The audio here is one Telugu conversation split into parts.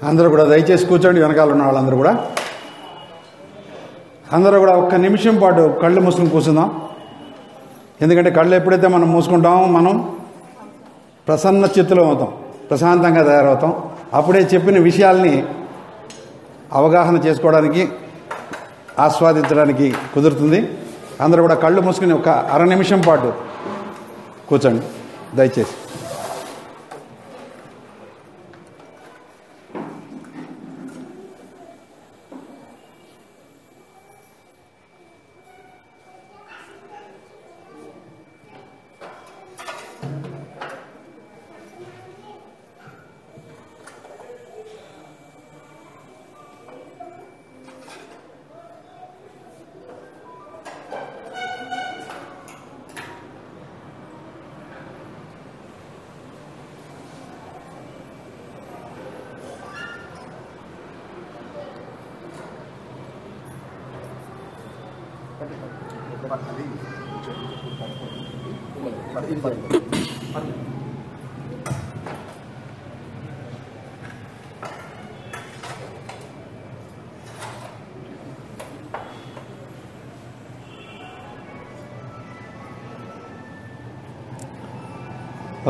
అందరూ కూడా దయచేసి కూర్చోండి. వెనకాల ఉన్న వాళ్ళందరూ కూడా ఒక్క నిమిషం పాటు కళ్ళు మూసుకుని కూర్చుందాం. ఎందుకంటే కళ్ళు ఎప్పుడైతే మనం మూసుకుంటామో మనం ప్రసన్న చిత్తులం అవుతాం, ప్రశాంతంగా తయారవుతాం. అప్పుడే చెప్పిన విషయాల్ని అవగాహన చేసుకోవడానికి, ఆస్వాదించడానికి కుదురుతుంది. అందరూ కూడా కళ్ళు మూసుకుని ఒక అర నిమిషం పాటు కూర్చోండి దయచేసి.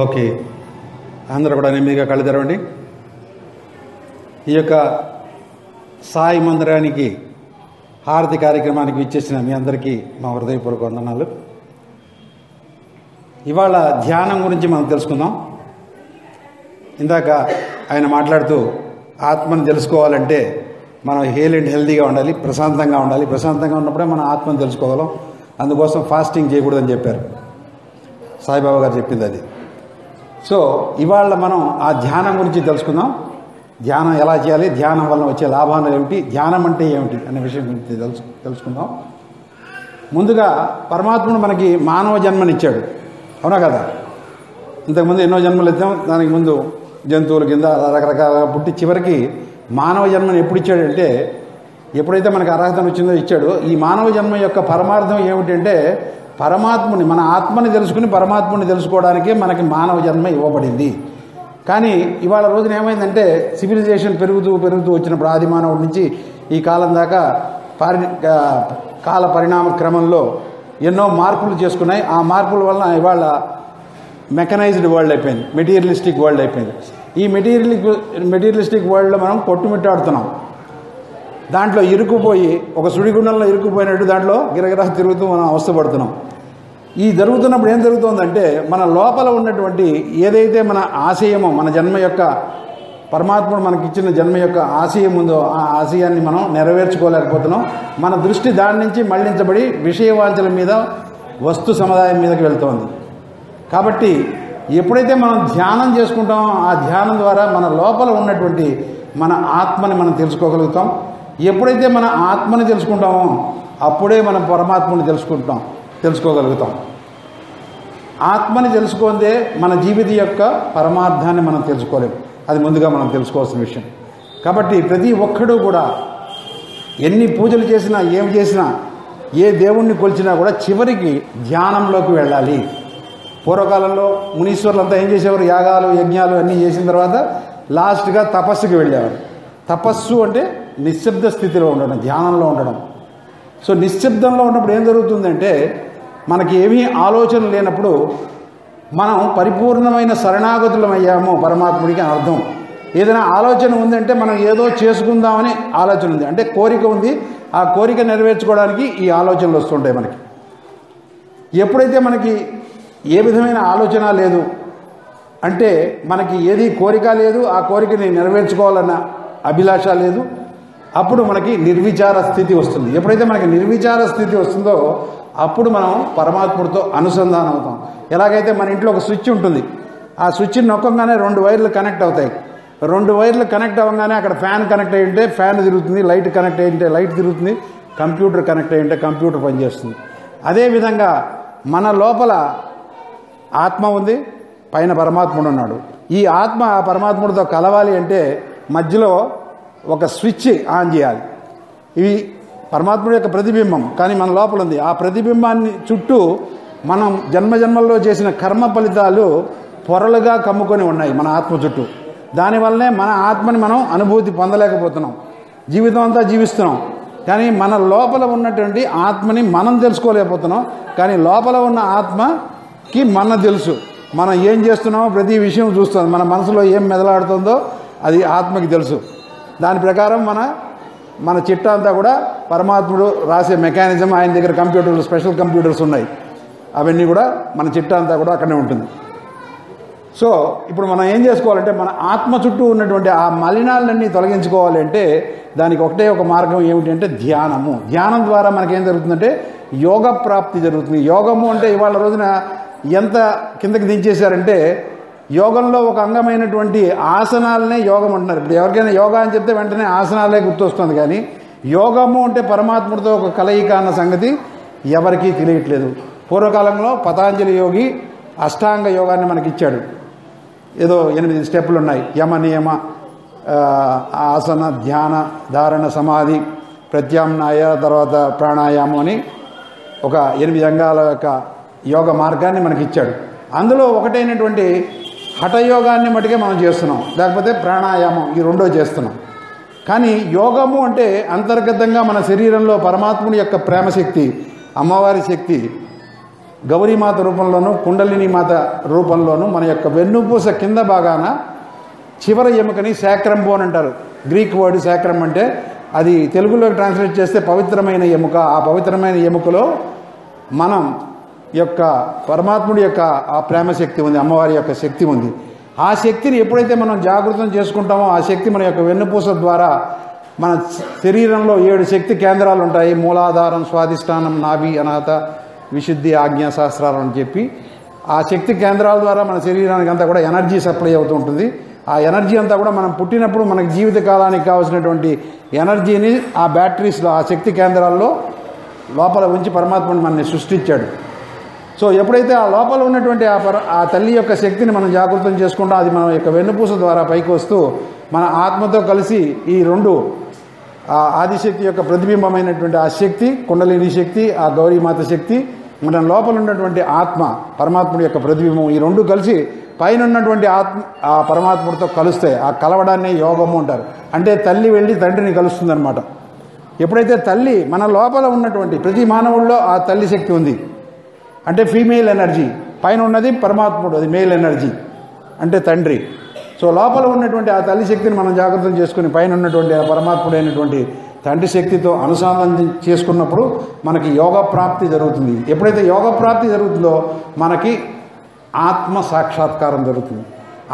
ఓకే, అందరూ కూడా నెమ్మదిగా కళ్ళు తెరవండి. ఈ యొక్క సాయి మందిరానికి హారతి కార్యక్రమానికి ఇచ్చేసిన మీ అందరికీ మా హృదయపూర్వక వందనాలు. ఇవాళ ధ్యానం గురించి మనం తెలుసుకుందాం. ఇందాక ఆయన మాట్లాడుతూ ఆత్మను తెలుసుకోవాలంటే మనం హెల్దీగా ఉండాలి, ప్రశాంతంగా ఉండాలి. ప్రశాంతంగా ఉన్నప్పుడే మన ఆత్మను తెలుసుకోగలం. అందుకోసం ఫాస్టింగ్ చేయకూడదని చెప్పారు, సాయిబాబా గారు చెప్పింది అది. సో ఇవాళ మనం ఆ ధ్యానం గురించి తెలుసుకుందాం. ధ్యానం ఎలా చేయాలి, ధ్యానం వలన వచ్చే లాభాలు ఏమిటి, ధ్యానం అంటే ఏమిటి అనే విషయం గురించి తెలుసుకుందాం. ముందుగా పరమాత్ముడు మనకి మానవ జన్మనిచ్చాడు, అవునా కదా? ఇంతకుముందు ఎన్నో జన్మలు ఎత్తాం. దానికి ముందు జంతువుల కింద రకరకాలుగా పుట్టి చివరికి మానవ జన్మని ఎప్పుడు ఇచ్చాడంటే, ఎప్పుడైతే మనకు అర్హత వచ్చిందో ఇచ్చాడు. ఈ మానవ జన్మ యొక్క పరమార్థం ఏమిటంటే పరమాత్ముని, మన ఆత్మని తెలుసుకుని పరమాత్ముని తెలుసుకోవడానికే మనకి మానవ జన్మ ఇవ్వబడింది. కానీ ఇవాళ రోజున ఏమైందంటే సివిలైజేషన్ పెరుగుతూ వచ్చినప్పుడు ఆది మానవుడి నుంచి ఈ కాలం దాకా కాల పరిణామ క్రమంలో ఎన్నో మార్పులు చేసుకున్నాయి. ఆ మార్పుల వలన ఇవాళ మెకనైజ్డ్ వరల్డ్ అయిపోయింది, మెటీరియలిస్టిక్ వరల్డ్ అయిపోయింది. ఈ మెటీరియలిస్టిక్ వరల్డ్లో మనం కొట్టుమిట్టాడుతున్నాం. దాంట్లో ఇరుక్కుపోయి ఒక సుడిగుండంలో ఇరుక్కుపోయినట్టు దాంట్లో గిరగిరా తిరుగుతూ మనం అవస్థపడుతున్నాం. ఈ జరుగుతున్నప్పుడు ఏం జరుగుతుందంటే మన లోపల ఉన్నటువంటి ఏదైతే మన ఆశయమో, మన జన్మ యొక్క పరమాత్ముడు మనకిచ్చిన జన్మ యొక్క ఆశయం ఉందో ఆ ఆశయాన్ని మనం నెరవేర్చుకోలేకపోతున్నాం. మన దృష్టి దాని నుంచి మళ్లించబడి విషయవాంఛల మీద, వస్తు సముదాయం మీదకి వెళ్తోంది. కాబట్టి ఎప్పుడైతే మనం ధ్యానం చేసుకుంటామో ఆ ధ్యానం ద్వారా మన లోపల ఉన్నటువంటి మన ఆత్మని మనం తెలుసుకోగలుగుతాం. ఎప్పుడైతే మన ఆత్మని తెలుసుకుంటామో అప్పుడే మనం పరమాత్మని తెలుసుకోగలుగుతాం. ఆత్మని తెలుసుకుందే మన జీవిత యొక్క పరమార్థాన్ని మనం తెలుసుకోలేము. అది ముందుగా మనం తెలుసుకోవాల్సిన విషయం. కాబట్టి ప్రతి ఒక్కడూ కూడా ఎన్ని పూజలు చేసినా, ఏం చేసినా, ఏ దేవుణ్ణి కొలిచినా కూడా చివరికి ధ్యానంలోకి వెళ్ళాలి. పూర్వకాలంలో మునీశ్వరులంతా ఏం చేసేవారు? యాగాలు, యజ్ఞాలు అన్నీ చేసిన తర్వాత లాస్ట్గా తపస్సుకి వెళ్ళేవారు. తపస్సు అంటే నిశ్శబ్ద స్థితిలో ఉండడం, ధ్యానంలో ఉండడం. సో నిశ్శబ్దంలో ఉన్నప్పుడు ఏం జరుగుతుందంటే మనకి ఏమీ ఆలోచన లేనప్పుడు మనం పరిపూర్ణమైన శరణాగతులం అయ్యామో పరమాత్ముడికి అని అర్థం. ఏదైనా ఆలోచన ఉందంటే మనం ఏదో చేసుకుందామని ఆలోచన ఉంది, అంటే కోరిక ఉంది. ఆ కోరిక నెరవేర్చుకోవడానికి ఈ ఆలోచనలు వస్తుంటాయి మనకి. ఎప్పుడైతే మనకి ఏ విధమైన ఆలోచన లేదు అంటే మనకి ఏది కోరిక లేదు, ఆ కోరికని నెరవేర్చుకోవాలన్న అభిలాష లేదు, అప్పుడు మనకి నిర్విచార స్థితి వస్తుంది. ఎప్పుడైతే మనకి నిర్విచార స్థితి వస్తుందో అప్పుడు మనం పరమాత్ముడితో అనుసంధానం అవుతాం. ఎలాగైతే మన ఇంట్లో ఒక స్విచ్ ఉంటుంది, ఆ స్విచ్ని నొక్కగానే 2 వైర్లు కనెక్ట్ అవుతాయి. 2 వైర్లు కనెక్ట్ అవ్వగానే అక్కడ ఫ్యాన్ కనెక్ట్ అయ్యి ఉంటే ఫ్యాన్ తిరుగుతుంది, లైట్ కనెక్ట్ అయ్యి ఉంటే లైట్ తిరుగుతుంది, కంప్యూటర్ కనెక్ట్ అయ్యి ఉంటే కంప్యూటర్ పనిచేస్తుంది. అదేవిధంగా మన లోపల ఆత్మ ఉంది, పైన పరమాత్ముడు ఉన్నాడు. ఈ ఆత్మ ఆ పరమాత్ముడితో కలవాలి అంటే మధ్యలో ఒక స్విచ్ ఆన్ చేయాలి. ఇవి పరమాత్ముడి యొక్క ప్రతిబింబం, కానీ మన లోపల ఉంది. ఆ ప్రతిబింబాన్ని చుట్టూ మనం జన్మజన్మల్లో చేసిన కర్మ ఫలితాలు పొరలుగా కమ్ముకొని ఉన్నాయి మన ఆత్మ చుట్టూ. దానివల్లనే మన ఆత్మని మనం అనుభూతి పొందలేకపోతున్నాం. జీవితం అంతా జీవిస్తున్నాం, కానీ మన లోపల ఉన్నటువంటి ఆత్మని మనం తెలుసుకోలేకపోతున్నాం. కానీ లోపల ఉన్న ఆత్మకి మన తెలుసు. మనం ఏం చేస్తున్నామో ప్రతి విషయం చూస్తుంది. మన మనసులో ఏం మెదలాడుతుందో అది ఆత్మకి తెలుసు. దాని ప్రకారం మన చిట్టా అంతా కూడా పరమాత్ముడు రాసే మెకానిజం, ఆయన దగ్గర కంప్యూటర్లు, స్పెషల్ కంప్యూటర్స్ ఉన్నాయి. అవన్నీ కూడా మన చిట్టా అంతా కూడా అక్కడనే ఉంటుంది. సో ఇప్పుడు మనం ఏం చేసుకోవాలంటే మన ఆత్మ చుట్టూ ఉన్నటువంటి ఆ మలినాలన్నీ తొలగించుకోవాలి అంటే దానికి ఒకటే ఒక మార్గం ఏమిటి అంటే ధ్యానము. ధ్యానం ద్వారా మనకేం జరుగుతుందంటే యోగ ప్రాప్తి జరుగుతుంది. యోగము అంటే ఇవాళ రోజున ఎంత కిందకి దించేశారంటే యోగంలో ఒక అంగమైనటువంటి ఆసనాలనే యోగం అంటున్నారు. ఇప్పుడు ఎవరికైనా యోగా అని చెప్తే వెంటనే ఆసనాలే గుర్తొస్తుంది, కానీ యోగము అంటే పరమాత్ముడితో ఒక కలయిక అన్న సంగతి ఎవరికీ తెలియట్లేదు. పూర్వకాలంలో పతాంజలి యోగి అష్టాంగ యోగాన్ని మనకిచ్చాడు. ఏదో 8 స్టెప్పులు ఉన్నాయి. యమ, నియమ, ఆసన, ధ్యాన, ధారణ, సమాధి, ప్రత్యామ్నాయ, తర్వాత ప్రాణాయామం అని ఒక 8 అంగాల యొక్క యోగ మార్గాన్ని మనకి ఇచ్చాడు. అందులో ఒకటైనటువంటి హఠయోగాన్ని మటుకే మనం చేస్తున్నాం, లేకపోతే ప్రాణాయామం, ఈ రెండో చేస్తున్నాం. కానీ యోగము అంటే అంతర్గతంగా మన శరీరంలో పరమాత్ముని యొక్క ప్రేమశక్తి, అమ్మవారి శక్తి గౌరీమాత రూపంలోనూ కుండలిని మాత రూపంలోనూ మన యొక్క వెన్నుపూస కింద భాగాన చివరి ఎముకని శాక్రం బోన్ అంటారు. గ్రీక్ వర్డ్ శాక్రం అంటే అది తెలుగులోకి ట్రాన్స్లేట్ చేస్తే పవిత్రమైన ఎముక. ఆ పవిత్రమైన ఎముకలో మనం యొక్క పరమాత్ముడి యొక్క ఆ ప్రేమశక్తి ఉంది, అమ్మవారి యొక్క శక్తి ఉంది. ఆ శక్తిని ఎప్పుడైతే మనం జాగృతం చేసుకుంటామో ఆ శక్తి మన యొక్క వెన్నుపూస ద్వారా మన శరీరంలో 7 శక్తి కేంద్రాలు ఉంటాయి. మూలాధారం, స్వాధిష్టానం, నాభి, అనాహత, విశుద్ధి, ఆజ్ఞా శాస్త్రాలు అని చెప్పి ఆ శక్తి కేంద్రాల ద్వారా మన శరీరానికి అంతా కూడా ఎనర్జీ సప్లై అవుతూ ఉంటుంది. ఆ ఎనర్జీ అంతా కూడా మనం పుట్టినప్పుడు మనకి జీవిత కాలానికి కావాల్సినటువంటి ఎనర్జీని ఆ బ్యాటరీస్లో, ఆ శక్తి కేంద్రాల్లో లోపల ఉంచి పరమాత్మని మనల్ని సృష్టించాడు. సో ఎప్పుడైతే ఆ లోపల ఉన్నటువంటి ఆ తల్లి యొక్క శక్తిని మనం జాగృతం చేసుకుంటాం, అది మన యొక్క వెన్నుపూస ద్వారా పైకి వస్తూ మన ఆత్మతో కలిసి ఈ 2 ఆ ఆదిశక్తి యొక్క ప్రతిబింబమైనటువంటి ఆ శక్తి, కుండలిని శక్తి, ఆ గౌరీమాత శక్తి, మన లోపల ఉన్నటువంటి ఆత్మ, పరమాత్ముడి యొక్క ప్రతిబింబం, ఈ 2 కలిసి పైన ఉన్నటువంటి ఆత్మ ఆ పరమాత్ముడితో కలుస్తాయి. ఆ కలవడాన్ని యోగము అంటారు. అంటే తల్లి వెళ్ళి తండ్రిని కలుస్తుందన్నమాట. ఎప్పుడైతే తల్లి మన లోపల ఉన్నటువంటి ప్రతి మానవుల్లో ఆ తల్లి శక్తి ఉంది అంటే ఫీమేల్ ఎనర్జీ, పైన ఉన్నది పరమాత్ముడు, అది మేల్ ఎనర్జీ అంటే తండ్రి. సో లోపల ఉన్నటువంటి ఆ తల్లి శక్తిని మనం జాగ్రత్త చేసుకుని పైన ఉన్నటువంటి ఆ పరమాత్ముడైనటువంటి తండ్రి శక్తితో అనుసంధానం చేసుకున్నప్పుడు మనకి యోగ ప్రాప్తి జరుగుతుంది. ఎప్పుడైతే యోగ ప్రాప్తి జరుగుతుందో మనకి ఆత్మ సాక్షాత్కారం జరుగుతుంది.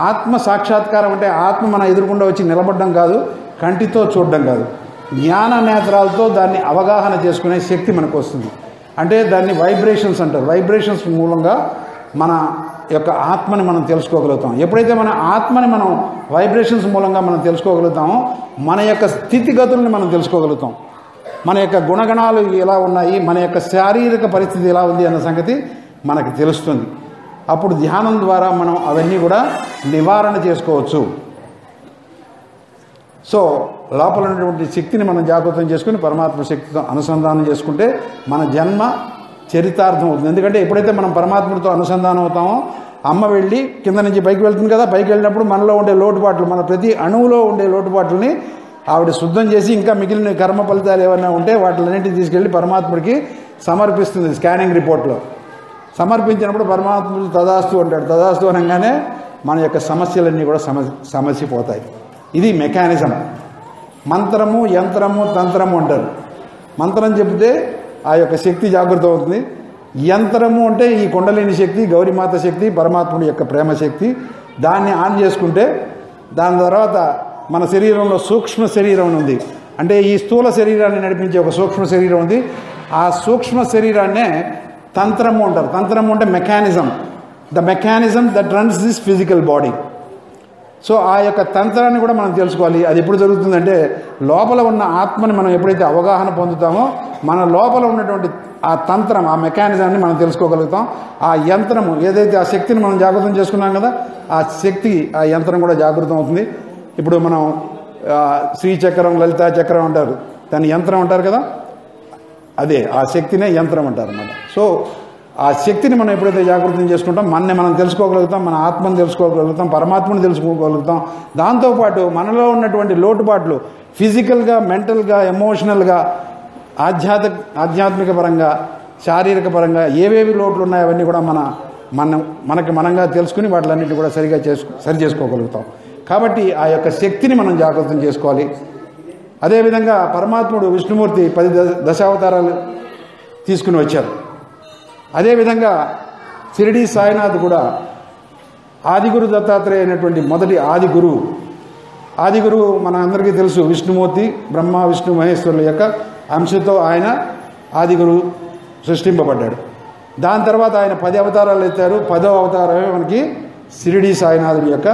ఆత్మ సాక్షాత్కారం అంటే ఆత్మ మన ఎదురుకుండా వచ్చి నిలబడడం కాదు, కంటితో చూడడం కాదు, జ్ఞాన నేత్రాలతో దాన్ని అవగాహన చేసుకునే శక్తి మనకు వస్తుంది. అంటే దాన్ని వైబ్రేషన్స్ అంటారు. వైబ్రేషన్స్ మూలంగా మన యొక్క ఆత్మని మనం తెలుసుకోగలుగుతాం. ఎప్పుడైతే మన ఆత్మని మనం వైబ్రేషన్స్ మూలంగా మనం తెలుసుకోగలుగుతామో మన యొక్క స్థితిగతుల్ని మనం తెలుసుకోగలుగుతాం. మన యొక్క గుణగణాలు ఎలా ఉన్నాయి, మన యొక్క శారీరక పరిస్థితి ఎలా ఉంది అన్న సంగతి మనకు తెలుస్తుంది. అప్పుడు ధ్యానం ద్వారా మనం అవన్నీ కూడా నివారణ చేసుకోవచ్చు. సో లోపల ఉన్నటువంటి శక్తిని మనం జాగృతం చేసుకుని పరమాత్మ శక్తితో అనుసంధానం చేసుకుంటే మన జన్మ చరితార్థం అవుతుంది. ఎందుకంటే ఎప్పుడైతే మనం పరమాత్ముడితో అనుసంధానం అవుతామో అమ్మ వెళ్ళి కింద నుంచి పైకి వెళ్తుంది కదా, పైకి వెళ్ళినప్పుడు మనలో ఉండే లోటుపాట్లు, మన ప్రతి అణువులో ఉండే లోటుపాట్లని ఆవిడ శుద్ధం చేసి ఇంకా మిగిలిన కర్మ ఫలితాలు ఏమైనా ఉంటే వాటిలన్నింటినీ తీసుకెళ్ళి పరమాత్ముడికి సమర్పిస్తుంది. స్కానింగ్ రిపోర్ట్లో సమర్పించినప్పుడు పరమాత్ముడు తదాస్తు అంటాడు. తదాస్తు అనగానే మన యొక్క సమస్యలన్నీ కూడా సమసిపోతాయి. ఇది మెకానిజం. మంత్రము, యంత్రము, తంత్రము అంటారు. మంత్రం చెబితే ఆ యొక్క శక్తి జాగృతం అవుతుంది. యంత్రము అంటే ఈ కుండలిని శక్తి, గౌరీమాత శక్తి, పరమాత్ముడి యొక్క ప్రేమ శక్తి. దాన్ని ఆన్ చేసుకుంటే దాని తర్వాత మన శరీరంలో సూక్ష్మ శరీరం ఉంది. అంటే ఈ స్థూల శరీరాన్ని నడిపించే ఒక సూక్ష్మ శరీరం ఉంది. ఆ సూక్ష్మ శరీరాన్నే తంత్రము అంటారు. తంత్రము అంటే mechanism, the mechanism that runs this physical body. So ఆ యొక్క తంత్రాన్ని కూడా మనం తెలుసుకోవాలి. అది ఎప్పుడు జరుగుతుందంటే లోపల ఉన్న ఆత్మని మనం ఎప్పుడైతే అవగాహన పొందుతామో మన లోపల ఉన్నటువంటి ఆ తంత్రం, ఆ మెకానిజాన్ని మనం తెలుసుకోగలుగుతాం. ఆ యంత్రము ఏదైతే ఆ శక్తిని మనం జాగృతం చేసుకున్నాం కదా, ఆ శక్తి, ఆ యంత్రం కూడా జాగృతం అవుతుంది. ఇప్పుడు మనం శ్రీచక్రం, లలితా చక్రం అంటారు, దాన్ని యంత్రం అంటారు కదా, అదే ఆ శక్తినే యంత్రం అంటారు అన్నమాట. సో ఆ శక్తిని మనం ఎప్పుడైతే జాగృతం చేసుకుంటాం మనని మనం తెలుసుకోగలుగుతాం, మన ఆత్మను తెలుసుకోగలుగుతాం, పరమాత్మను తెలుసుకోగలుగుతాం. దాంతోపాటు మనలో ఉన్నటువంటి లోటుపాట్లు ఫిజికల్గా, మెంటల్గా, ఎమోషనల్గా, ఆధ్యాత్మిక పరంగా, శారీరక పరంగా ఏవేవి లోట్లు ఉన్నాయో అవన్నీ కూడా మనకి మనంగా తెలుసుకుని వాటిలన్నింటినీ కూడా సరి చేసుకోగలుగుతాం. కాబట్టి ఆ యొక్క శక్తిని మనం జాగృతం చేసుకోవాలి. అదేవిధంగా పరమాత్ముడు విష్ణుమూర్తి 10 దశావతారాలు తీసుకుని వచ్చారు. అదేవిధంగా షిరిడీ సాయినాథ్ కూడా ఆదిగురు దత్తాత్రేయ అయినటువంటి మొదటి ఆదిగురువు మన అందరికీ తెలుసు. విష్ణుమూర్తి, బ్రహ్మ విష్ణు మహేశ్వరుల యొక్క అంశతో ఆయన ఆదిగురువు సృష్టింపబడ్డాడు. దాని తర్వాత ఆయన 10 అవతారాలు ఎత్తారు. 10వ అవతారమే మనకి షిరిడీ సాయినాథుడి యొక్క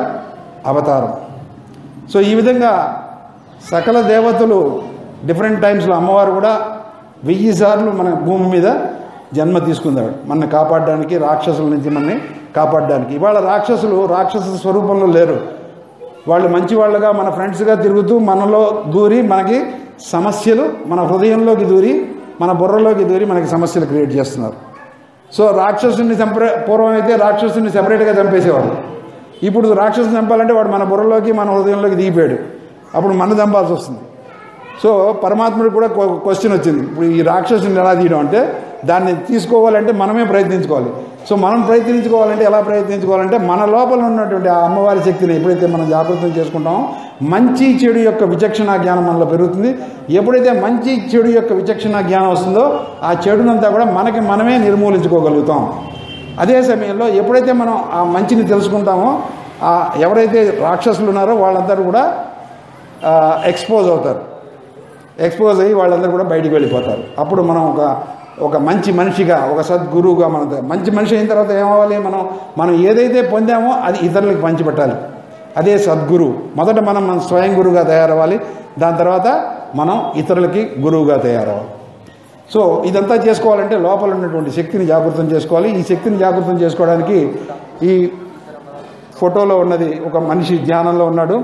అవతారం. సో ఈ విధంగా సకల దేవతలు డిఫరెంట్ టైమ్స్లో అమ్మవారు కూడా 1000 సార్లు మన భూమి మీద జన్మ తీసుకున్నాడు, మనల్ని కాపాడడానికి, రాక్షసుల నుంచి మనల్ని కాపాడడానికి. ఇవాళ రాక్షస స్వరూపంలో లేరు. వాళ్ళు మంచి వాళ్ళగా మన ఫ్రెండ్స్గా తిరుగుతూ మనలో దూరి మనకి సమస్యలు, మన హృదయంలోకి దూరి, మన బుర్రలోకి దూరి మనకి సమస్యలు క్రియేట్ చేస్తున్నారు. సో రాక్షసుని పూర్వం అయితే రాక్షసుని సెపరేట్గా చంపేసేవాడు. ఇప్పుడు రాక్షసుని చంపాలంటే వాడు మన బుర్రలోకి, మన హృదయంలోకి దిగిపోయాడు. అప్పుడు మన చంపాల్సి వస్తుంది. సో పరమాత్ముడికి కూడా క్వశ్చన్ వచ్చింది, ఇప్పుడు ఈ రాక్షసుని ఎలా తీయడం అంటే దాన్ని తీసుకోవాలంటే మనమే ప్రయత్నించుకోవాలి. సో మనం ప్రయత్నించుకోవాలంటే ఎలా ప్రయత్నించుకోవాలంటే మన లోపల ఉన్నటువంటి ఆ అమ్మవారి శక్తిని ఎప్పుడైతే మనం జాగృతం చేసుకుంటామో మంచి చెడు యొక్క విచక్షణ జ్ఞానం మనలో పెరుగుతుంది. ఎప్పుడైతే మంచి చెడు యొక్క విచక్షణ జ్ఞానం వస్తుందో ఆ చెడునంతా కూడా మనమే నిర్మూలించుకోగలుగుతాం. అదే సమయంలో ఎప్పుడైతే మనం ఆ మంచిని తెలుసుకుంటామో ఎవరైతే రాక్షసులు ఉన్నారో వాళ్ళందరూ కూడా ఎక్స్పోజ్ అయ్యి వాళ్ళందరూ కూడా బయటికి వెళ్ళిపోతారు. అప్పుడు మనం ఒక మంచి మనిషిగా, ఒక సద్గురువుగా, మంచి మనిషి అయిన తర్వాత ఏమవ్వాలి, మనం ఏదైతే పొందామో అది ఇతరులకు పంచిపెట్టాలి. అదే సద్గురు. మొదట మనం స్వయం గురువుగా తయారవ్వాలి, దాని తర్వాత మనం ఇతరులకి గురువుగా తయారవ్వాలి. సో ఇదంతా చేసుకోవాలంటే లోపల ఉన్నటువంటి శక్తిని జాగృతం చేసుకోవాలి. ఈ శక్తిని జాగృతం చేసుకోవడానికి ఈ ఫోటోలో ఉన్నది ఒక మనిషి ధ్యానంలో ఉన్నాడు.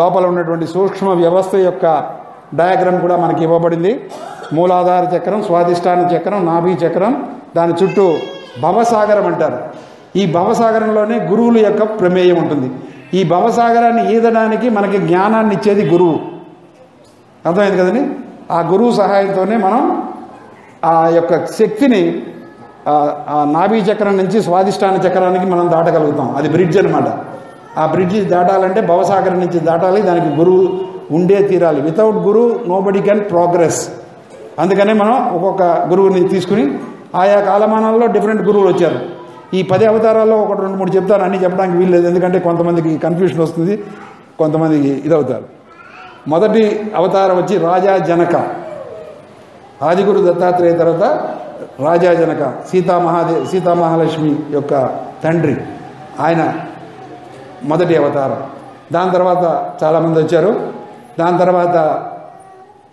లోపల ఉన్నటువంటి సూక్ష్మ వ్యవస్థ యొక్క డయాగ్రామ్ కూడా మనకి ఇవ్వబడింది. మూలాధార చక్రం, స్వాధిష్టాన చక్రం, నాభి చక్రం, దాని చుట్టూ భవసాగరం అంటారు. ఈ భవసాగరంలోనే గురువుల యొక్క ప్రమేయం ఉంటుంది. ఈ భవసాగరాన్ని ఈదడానికి మనకి జ్ఞానాన్ని ఇచ్చేది గురువు. అర్థమైంది కదండి. ఆ గురువు సహాయంతోనే మనం ఆ యొక్క శక్తిని నాభి చక్రం నుంచి స్వాధిష్టాన చక్రానికి మనం దాటగలుగుతాం. అది బ్రిడ్జ్ అనమాట. ఆ బ్రిడ్జి దాటాలంటే భవసాగరం నుంచి దాటాలి, దానికి గురువు ఉండే తీరాలి. Without Guru nobody can progress. అందుకనే మనం ఒక్కొక్క గురువుని తీసుకుని ఆయా కాలమానాల్లో డిఫరెంట్ గురువులు వచ్చారు. ఈ 10 అవతారాల్లో 1, 2, 3 చెప్తాను, అన్నీ చెప్పడానికి వీల్లేదు. ఎందుకంటే కొంతమందికి కన్ఫ్యూషన్ వస్తుంది, కొంతమందికి ఇదవుతారు. మొదటి అవతారం వచ్చి రాజా జనక. ఆదిగురు దత్తాత్రేయ తర్వాత రాజా జనక, సీతామహాలక్ష్మి యొక్క తండ్రి, ఆయన మొదటి అవతారం. దాని తర్వాత చాలామంది వచ్చారు. దాని తర్వాత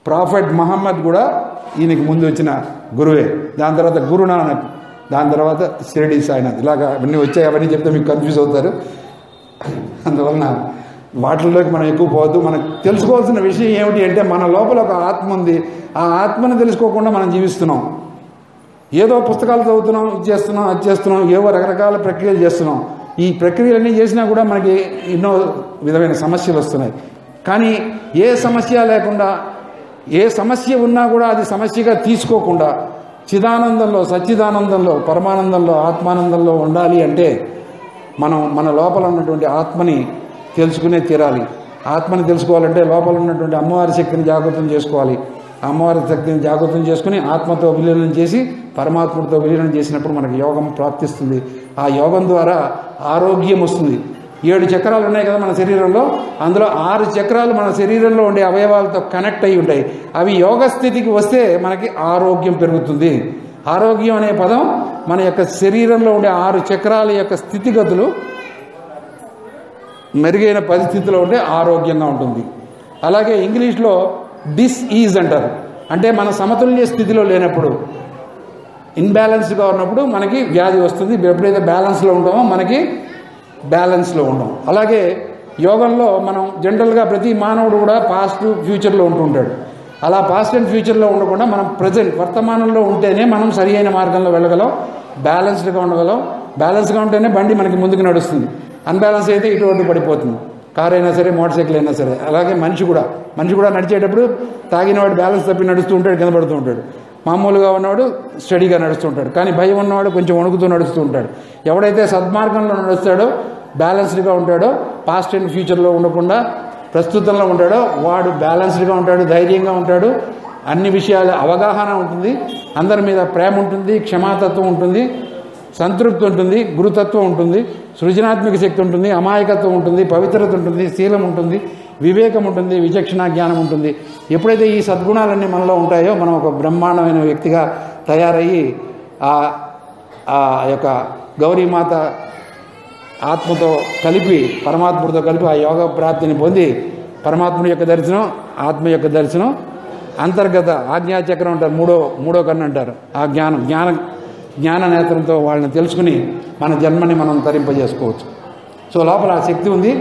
ప్రాఫెట్ మహమ్మద్ కూడా ఈయనకి ముందు వచ్చిన గురువే. దాని తర్వాత గురునానక్, దాని తర్వాత షిరిడీ సాయినాథ్. ఇలాగా అవన్నీ వచ్చాయి. అవన్నీ చెప్తే మీకు కన్ఫ్యూజ్ అవుతారు. అందువలన వాటిల్లోకి మనం ఎక్కువ పోవద్దు. మనకు తెలుసుకోవాల్సిన విషయం ఏమిటి అంటే మన లోపల ఒక ఆత్మ ఉంది. ఆ ఆత్మను తెలుసుకోకుండా మనం జీవిస్తున్నాం. ఏదో పుస్తకాలు చదువుతున్నాం, అది చేస్తున్నాం, ఏవో రకరకాల ప్రక్రియలు చేస్తున్నాం. ఈ ప్రక్రియలన్నీ చేసినా కూడా మనకి ఎన్నో విధమైన సమస్యలు వస్తున్నాయి. కానీ ఏ సమస్య లేకుండా, ఏ సమస్య ఉన్నా కూడా అది సమస్యగా తీసుకోకుండా చిదానందంలో, సచ్చిదానందంలో, పరమానందంలో, ఆత్మానందంలో ఉండాలి అంటే మనం మన లోపల ఉన్నటువంటి ఆత్మని తెలుసుకునే తీరాలి. ఆత్మని తెలుసుకోవాలంటే లోపల ఉన్నటువంటి అమ్మవారి శక్తిని జాగృతం చేసుకోవాలి. అమ్మవారి శక్తిని జాగృతం చేసుకుని ఆత్మతో విలీనం చేసి పరమాత్ముడితో విలీనం చేసినప్పుడు మనకు యోగం ప్రాప్తిస్తుంది. ఆ యోగం ద్వారా ఆరోగ్యం వస్తుంది. 7 చక్రాలు ఉన్నాయి కదా మన శరీరంలో, అందులో 6 చక్రాలు మన శరీరంలో ఉండే అవయవాలతో కనెక్ట్ అయి ఉంటాయి. అవి యోగ స్థితికి వస్తే మనకి ఆరోగ్యం పెరుగుతుంది. ఆరోగ్యం అనే పదం మన యొక్క శరీరంలో ఉండే 6 చక్రాల యొక్క స్థితిగతులు మెరుగైన పరిస్థితిలో ఉంటే ఆరోగ్యంగా ఉంటుంది. అలాగే ఇంగ్లీష్లో డిస్ఈజ్ అంటారు. అంటే మన సమతుల్య స్థితిలో లేనప్పుడు, ఇన్బ్యాలెన్స్గా ఉన్నప్పుడు మనకి వ్యాధి వస్తుంది. ఎప్పుడైతే బ్యాలెన్స్లో ఉంటామో మనకి బ్యాలెన్స్లో ఉంటాం. అలాగే యోగంలో మనం జనరల్గా ప్రతి మానవుడు కూడా పాస్ట్ ఫ్యూచర్లో ఉంటుంటాడు. అలా పాస్ట్ అండ్ ఫ్యూచర్లో ఉండకుండా మనం ప్రజెంట్ వర్తమానంలో ఉంటేనే మనం సరి అయిన మార్గంలో వెళ్ళగలం, బ్యాలెన్స్డ్గా ఉండగలం. బ్యాలెన్స్గా ఉంటేనే బండి మనకి ముందుకు నడుస్తుంది. అన్బ్యాలెన్స్ అయితే ఇటు పడిపోతుంది. కార్ అయినా సరే, మోటార్ సైకిల్ అయినా సరే. అలాగే మనిషి కూడా నడిచేటప్పుడు తాగినవాడు బ్యాలెన్స్ తప్పి నడుస్తూ ఉంటాడు, కింద పడుతూ ఉంటాడు. మామూలుగా ఉన్నవాడు స్టడీగా నడుస్తూ ఉంటాడు. కానీ భయం ఉన్నవాడు కొంచెం వణుకుతూ నడుస్తూ ఉంటాడు. ఎవడైతే సద్మార్గంలో నడుస్తాడో, బ్యాలెన్స్డ్గా ఉంటాడో, పాస్ట్ అండ్ ఫ్యూచర్లో ఉండకుండా ప్రస్తుతంలో ఉంటాడో వాడు బ్యాలెన్స్డ్గా ఉంటాడు, ధైర్యంగా ఉంటాడు, అన్ని విషయాల అవగాహన ఉంటుంది, అందరి మీద ప్రేమ ఉంటుంది, క్షమాతత్వం ఉంటుంది, సంతృప్తి ఉంటుంది, గురుతత్వం ఉంటుంది, సృజనాత్మక శక్తి ఉంటుంది, అమాయకత్వం ఉంటుంది, పవిత్రత ఉంటుంది, శీలం ఉంటుంది, వివేకం ఉంటుంది, విచక్షణ జ్ఞానం ఉంటుంది. ఎప్పుడైతే ఈ సద్గుణాలన్నీ మనలో ఉంటాయో మనం ఒక బ్రహ్మాండమైన వ్యక్తిగా తయారయ్యి ఆ యొక్క గౌరీమాత ఆత్మతో కలిపి, పరమాత్ముడితో కలిపి ఆ యోగ ప్రాప్తిని పొంది పరమాత్ముడి యొక్క దర్శనం, ఆత్మ యొక్క దర్శనం, అంతర్గత ఆజ్ఞాచక్రం అంటారు, మూడో కన్ను అంటారు. ఆ జ్ఞాన నేత్రంతో వాళ్ళని తెలుసుకుని మన జన్మని మనం తరింపజేసుకోవచ్చు. సో లోపల ఆ శక్తి ఉంది.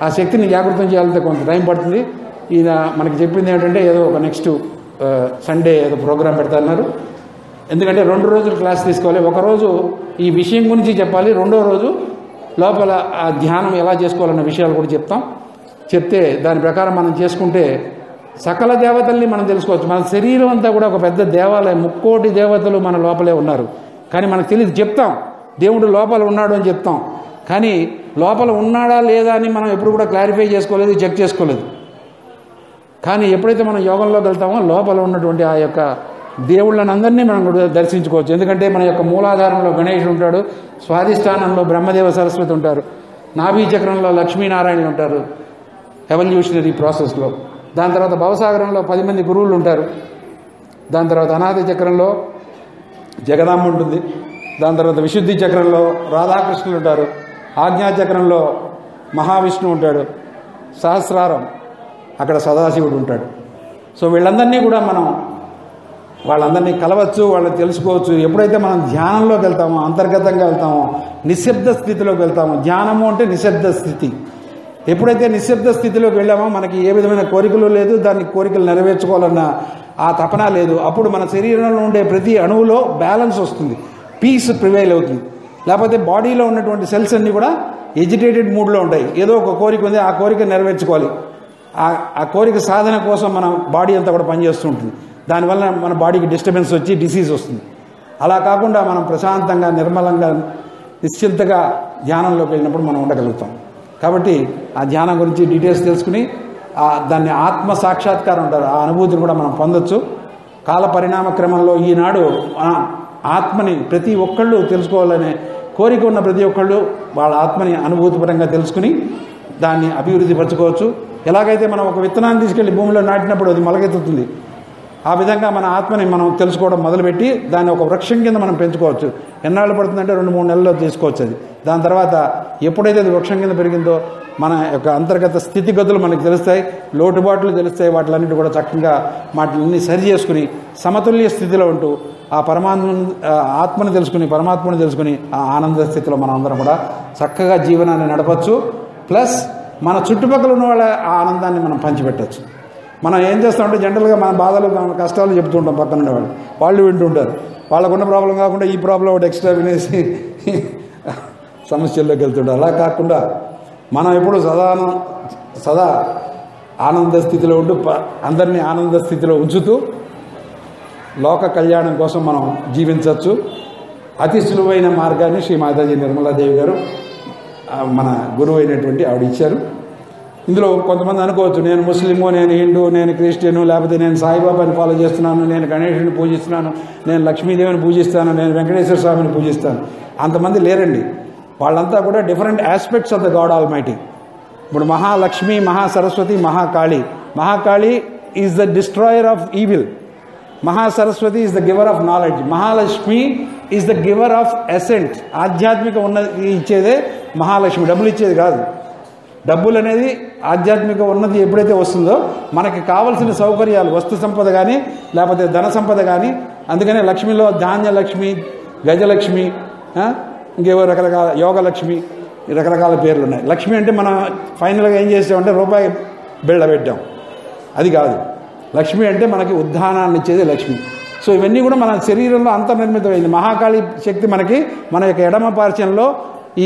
ఆ శక్తిని జాగృతం చేయాలంటే కొంత టైం పడుతుంది. ఈయన మనకి చెప్పింది ఏంటంటే ఏదో ఒక నెక్స్ట్ సండే ఏదో ప్రోగ్రాం పెడతారన్నారు. ఎందుకంటే 2 రోజులు క్లాస్ తీసుకోవాలి. ఒకరోజు ఈ విషయం గురించి చెప్పాలి, 2వ రోజు లోపల ఆ ధ్యానం ఎలా చేసుకోవాలన్న విషయాలు కూడా చెప్తే దాని ప్రకారం మనం చేసుకుంటే సకల దేవతల్ని మనం తెలుసుకోవచ్చు. మన శరీరం అంతా కూడా ఒక పెద్ద దేవాలయం, 3 కోటి దేవతలు మన లోపలే ఉన్నారు. కానీ మనకు తెలియదు. చెప్తాం దేవుడు లోపల ఉన్నాడు అని చెప్తాం, కానీ లోపల ఉన్నాడా లేదా అని మనం ఎప్పుడు కూడా క్లారిఫై చేసుకోలేదు, చెక్ చేసుకోలేదు. కానీ ఎప్పుడైతే మనం యోగంలోకి వెళ్తామో లోపల ఉన్నటువంటి ఆ యొక్క దేవుళ్ళని అందరినీ మనం కూడా దర్శించుకోవచ్చు. ఎందుకంటే మన యొక్క మూలాధారంలో గణేశుడు ఉంటాడు, స్వాధిష్టానంలో బ్రహ్మదేవ సరస్వతి ఉంటారు, నాభీ చక్రంలో లక్ష్మీనారాయణులు ఉంటారు ఎవల్యూషనరీ ప్రాసెస్లో. దాని తర్వాత భవసాగరంలో 10 మంది గురువులు ఉంటారు. దాని తర్వాత అనాథ చక్రంలో జగదాంబ ఉంటుంది. దాని తర్వాత విశుద్ధి చక్రంలో రాధాకృష్ణులు ఉంటారు. ఆజ్ఞాచక్రంలో మహావిష్ణువు ఉంటాడు. సహస్రారం అక్కడ సదాశివుడు ఉంటాడు. సో వీళ్ళందరినీ కూడా మనం వాళ్ళందరినీ కలవచ్చు, వాళ్ళని తెలుసుకోవచ్చు. ఎప్పుడైతే మనం ధ్యానంలోకి వెళ్తామో, అంతర్గతంగా వెళ్తామో, నిశ్శబ్ద స్థితిలోకి వెళ్తామో. ధ్యానము అంటే నిశ్శబ్ద స్థితి. ఎప్పుడైతే నిశ్శబ్ద స్థితిలోకి వెళ్ళామో మనకి ఏ విధమైన కోరికలు లేదు, దాన్ని కోరికలు నెరవేర్చుకోవాలన్న ఆ తపన లేదు. అప్పుడు మన శరీరంలో ఉండే ప్రతి అణువులో బ్యాలెన్స్ వస్తుంది, పీస్ ప్రివైల్ అవుతుంది. లేకపోతే బాడీలో ఉన్నటువంటి సెల్స్ అన్నీ కూడా ఎజిటేటెడ్ మూడ్లో ఉంటాయి. ఏదో ఒక కోరిక ఉంది, ఆ కోరిక నెరవేర్చుకోవాలి. ఆ కోరిక సాధన కోసం మన బాడీ అంతా కూడా పనిచేస్తూ ఉంటుంది. దానివల్ల మన బాడీకి డిస్టర్బెన్స్ వచ్చి డిసీజ్ వస్తుంది. అలా కాకుండా మనం ప్రశాంతంగా, నిర్మలంగా, నిశ్చింతగా ధ్యానంలోకి వెళ్ళినప్పుడు మనం ఉండగలుగుతాం. కాబట్టి ఆ ధ్యానం గురించి డీటెయిల్స్ తెలుసుకుని దాన్ని ఆత్మ సాక్షాత్కారం అంటారు, ఆ అనుభూతిని కూడా మనం పొందొచ్చు. కాల పరిణామ క్రమంలో ఈనాడు ఆత్మని ప్రతి ఒక్కళ్ళు తెలుసుకోవాలనే కోరిక ఉన్న ప్రతి ఒక్కళ్ళు వాళ్ళ ఆత్మని అనుభూతిపరంగా తెలుసుకుని దాన్ని అభివృద్ధి పరచుకోవచ్చు. ఎలాగైతే మనం ఒక విత్తనాన్ని తీసుకెళ్లి భూమిలో నాటినప్పుడు అది మొలకెత్తుతుంది, ఆ విధంగా మన ఆత్మని మనం తెలుసుకోవడం మొదలుపెట్టి దాన్ని ఒక వృక్షం కింద మనం పెంచుకోవచ్చు. ఎన్నాళ్ళు పడుతుందంటే 2-3 నెలల్లో తీసుకోవచ్చు అది. దాని తర్వాత ఎప్పుడైతే అది వృక్షం కింద పెరిగిందో మన యొక్క అంతర్గత స్థితిగతులు మనకు తెలుస్తాయి, లోటుబాట్లు తెలుస్తాయి. వాటిలన్నిటి కూడా చక్కగా వాటిని సరి చేసుకుని సమతుల్య స్థితిలో ఉంటూ ఆ ఆత్మని తెలుసుకుని, పరమాత్మని తెలుసుకుని ఆ ఆనంద స్థితిలో మనం అందరం కూడా చక్కగా జీవనాన్ని నడపచ్చు. ప్లస్ మన చుట్టుపక్కల ఉన్న వాళ్ళ ఆ ఆనందాన్ని మనం పంచిపెట్టచ్చు. మనం ఏం చేస్తామంటే జనరల్గా మన బాధలు, మన కష్టాలు చెప్తూ ఉంటాం పక్కన ఉండేవాళ్ళు, వాళ్ళు వింటుంటారు. వాళ్ళకున్న ప్రాబ్లం కాకుండా ఈ ప్రాబ్లం ఒకటి ఎక్స్ట్రా వినేసి సమస్యల్లోకి వెళ్తుంటారు. అలా కాకుండా మనం ఎప్పుడు సదా ఆనంద స్థితిలో ఉంటూ అందరినీ ఆనంద స్థితిలో ఉంచుతూ లోక కళ్యాణం కోసం మనం జీవించవచ్చు. అతి సులువైన మార్గాన్ని శ్రీ మాతాజీ నిర్మలాదేవి గారు మన గురువు అయినటువంటి ఆవిడ ఇచ్చారు. ఇందులో కొంతమంది అనుకోవచ్చు, నేను ముస్లిము, నేను హిందూ, నేను క్రిస్టియను, లేకపోతే నేను సాయిబాబాని ఫాలో చేస్తున్నాను, నేను గణేషుని పూజిస్తున్నాను, నేను లక్ష్మీదేవిని పూజిస్తాను, నేను వెంకటేశ్వర స్వామిని పూజిస్తాను. అంతమంది లేరండి. వాళ్ళంతా కూడా different aspects of the God almighty. ఇప్పుడు Mahalakshmi, Mahasaraswati, Mahakali. Mahakali is the destroyer of evil. Mahasaraswati is the giver of knowledge. Mahalakshmi is the giver of ascent. ఆధ్యాత్మిక ఉన్నది ఇచ్చేదే మహాలక్ష్మి, డబ్బులు ఇచ్చేది కాదు. డబ్బులు అనేది ఆధ్యాత్మిక ఉన్నతి ఎప్పుడైతే వస్తుందో మనకి కావలసిన సౌకర్యాలు, వస్తు సంపద కానీ లేకపోతే ధన సంపద కానీ. అందుకనే లక్ష్మిలో ధాన్యలక్ష్మి, గజలక్ష్మి, ఇంకేవో రకరకాల యోగలక్ష్మి, రకరకాల పేర్లు ఉన్నాయి. లక్ష్మి అంటే మనం ఫైనల్గా ఏం చేసామంటే రూపాయి బిళ్ళ పెట్టాం, అది కాదు. లక్ష్మి అంటే మనకి ఉద్ధానాన్ని ఇచ్చేది లక్ష్మి. సో ఇవన్నీ కూడా మన శరీరంలో అంతర్నిర్మితమైంది. మహాకాళి శక్తి మనకి మన యొక్క ఎడమ పార్శ్వంలో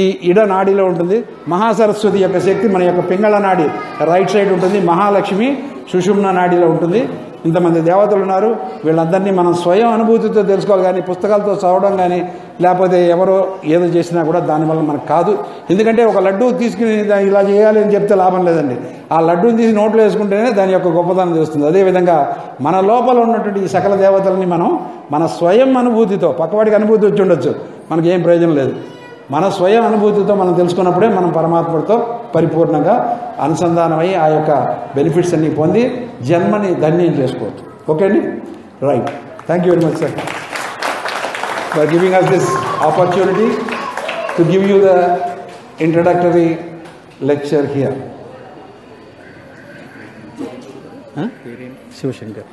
ఈ ఇడ నాడిలో ఉంటుంది. మహాసరస్వతి యొక్క శక్తి మన యొక్క పింగళ నాడి రైట్ సైడ్ ఉంటుంది. మహాలక్ష్మి సుషుమ్న నాడిలో ఉంటుంది. ఇంతమంది దేవతలు ఉన్నారు. వీళ్ళందరినీ మనం స్వయం అనుభూతితో తెలుసుకోవాలి, కానీ పుస్తకాలతో చదవడం కానీ లేకపోతే ఎవరో ఏదో చేసినా కూడా దానివల్ల మనకు కాదు. ఎందుకంటే ఒక లడ్డూ తీసుకుని ఇలా చేయాలి అని చెప్తే లాభం లేదండి. ఆ లడ్డూని తీసి నోట్లో వేసుకుంటేనే దాని యొక్క గొప్పతనం తెలుస్తుంది. అదేవిధంగా మన లోపల ఉన్నటువంటి ఈ సకల దేవతలని మనం మన స్వయం అనుభూతితో, పక్కవాడికి అనుభూతి వచ్చి ఉండొచ్చు, మనకేం ప్రయోజనం లేదు. మన స్వయం అనుభూతితో మనం తెలుసుకున్నప్పుడే మనం పరమాత్మతో పరిపూర్ణంగా అనుసంధానమై ఆ యొక్క బెనిఫిట్స్ అన్ని పొంది జన్మని ధన్యం చేసుకోవచ్చు. ఓకే అండి, right. Thank you very much sir for giving us this opportunity to give you the introductory lecture here. Shivshankar.